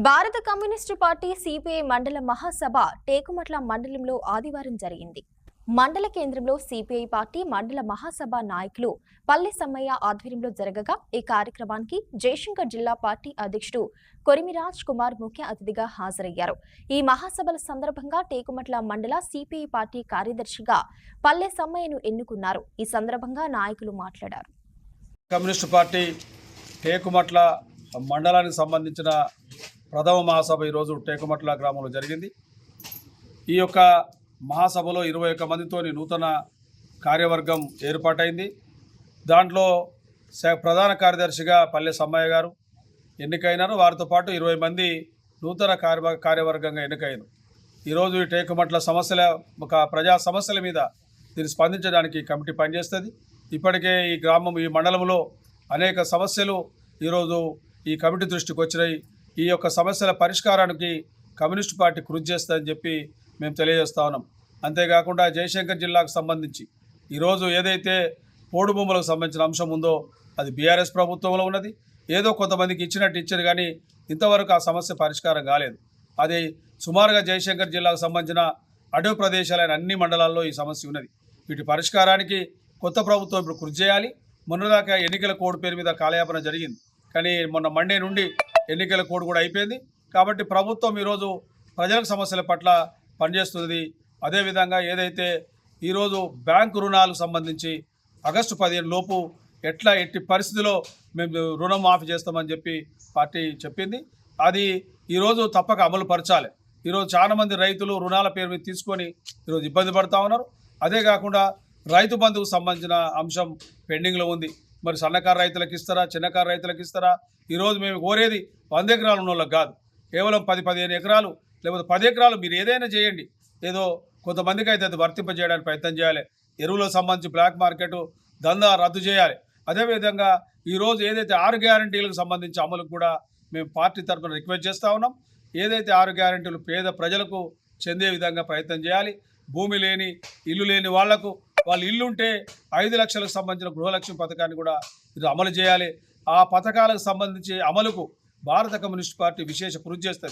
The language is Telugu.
భారత కమ్యూనిస్టు పార్టీ సిపిఐ మండల మహాసభ టేకుమట్ల మండలంలో ఆదివారం జరిగింది. మండల కేంద్రంలో సిపిఐ పార్టీ మండల మహాసభ నాయకులు పల్లె సమ్మయ్య ఆధ్వర్యంలో జరగగా ఈ కార్యక్రమానికి జయశంకర్ జిల్లా పార్టీ అధ్యక్షుడు కొరిమిరాజ్ కుమార్ ముఖ్య అతిథిగా హాజరయ్యారు. ఈ మహాసభల సందర్భంగా టేకుమట్ల మండల సిపిఐ పార్టీ కార్యదర్శిగా పల్లె సమ్మయ్యను ఎన్నుకున్నారు. ఈ సందర్భంగా నాయకులు మాట్లాడారు. కమ్యూనిస్టు పార్టీ టేకుమట్ల మండలానికి సంబంధించిన ప్రథమ మహాసభ ఈరోజు టేకుమట్ల గ్రామంలో జరిగింది. ఈ యొక్క మహాసభలో 21 మందితోని నూతన కార్యవర్గం ఏర్పాటైంది. దాంట్లో ప్రధాన కార్యదర్శిగా పల్లె సమ్మయ్య గారు ఎన్నికైనారు. వారితో పాటు 20 మంది నూతన కార్యవర్గంగా ఎన్నికైనారు. ఈరోజు ఈ టేకుమట్ల సమస్యల ఒక ప్రజా సమస్యల మీద దీన్ని స్పందించడానికి కమిటీ పనిచేస్తుంది. ఇప్పటికే ఈ మండలంలో అనేక సమస్యలు ఈరోజు ఈ కమిటీ దృష్టికి వచ్చినాయి. ఈ యొక్క సమస్యల పరిష్కారానికి కమ్యూనిస్టు పార్టీ కృషి చేస్తుందని చెప్పి మేము తెలియజేస్తా ఉన్నాం. అంతేకాకుండా జయశంకర్ జిల్లాకు సంబంధించి ఈరోజు ఏదైతే పోడు భూములకు సంబంధించిన అంశం ఉందో అది బీఆర్ఎస్ ప్రభుత్వంలో ఉన్నది. ఏదో కొంతమందికి ఇచ్చారు కానీ ఇంతవరకు ఆ సమస్య పరిష్కారం కాలేదు. అది సుమారుగా జయశంకర్ జిల్లాకు సంబంధించిన అటవీ ప్రదేశాలైన అన్ని మండలాల్లో ఈ సమస్య ఉన్నది. వీటి పరిష్కారానికి కొత్త ప్రభుత్వం ఇప్పుడు కృషి చేయాలి. మొన్నదాకా ఎన్నికల కోడ్ పేరు మీద కాలయాపన జరిగింది, కానీ మొన్న మండే నుండి ఎన్నికల కోడ్ కూడా అయిపోయింది. కాబట్టి ప్రభుత్వం ఈరోజు ప్రజల సమస్యల పట్ల పనిచేస్తుంది. అదేవిధంగా ఏదైతే ఈరోజు బ్యాంకు రుణాలకు సంబంధించి ఆగస్టు 15 లోపు ఎట్టి పరిస్థితిలో మేము రుణం మాఫీ చేస్తామని చెప్పి పార్టీ చెప్పింది. అది ఈరోజు తప్పక అమలు పరచాలి. ఈరోజు చాలామంది రైతులు రుణాల పేరు మీద తీసుకొని ఈరోజు ఇబ్బంది పడుతూ ఉన్నారు. అదే కాకుండా రైతు బంధువుకు సంబంధించిన అంశం పెండింగ్లో ఉంది. మరి సన్నకారు రైతులకు ఇస్తారా, చిన్నకారు రైతులకు ఇస్తారా? ఈరోజు మేము కోరేది 100 ఎకరాలు ఉన్న వాళ్ళకి కాదు, కేవలం 10-15 ఎకరాలు లేకపోతే 10 ఎకరాలు మీరు ఏదైనా చేయండి. ఏదో కొంతమందికి అయితే అది వర్తింపజేయడానికి ప్రయత్నం చేయాలి. ఎరువులకు సంబంధించి బ్లాక్ మార్కెట్ దందా రద్దు చేయాలి. అదేవిధంగా ఈరోజు ఏదైతే 6 గ్యారంటీలకు సంబంధించి అమలుకు కూడా మేము పార్టీ తరఫున రిక్వెస్ట్ చేస్తూ ఉన్నాం. ఏదైతే 6 గ్యారంటీలు పేద ప్రజలకు చెందే విధంగా ప్రయత్నం చేయాలి. భూమి లేని ఇల్లు లేని వాళ్లకు వాళ్ళ ఇల్లుంటే 5 లక్షలకు సంబంధించిన గృహలక్ష్మి పథకాన్ని కూడా ఇది అమలు చేయాలి. ఆ పథకాలకు సంబంధించి అమలుకు భారత కమ్యూనిస్ట్ పార్టీ విశేష కృషి చేస్తుంది.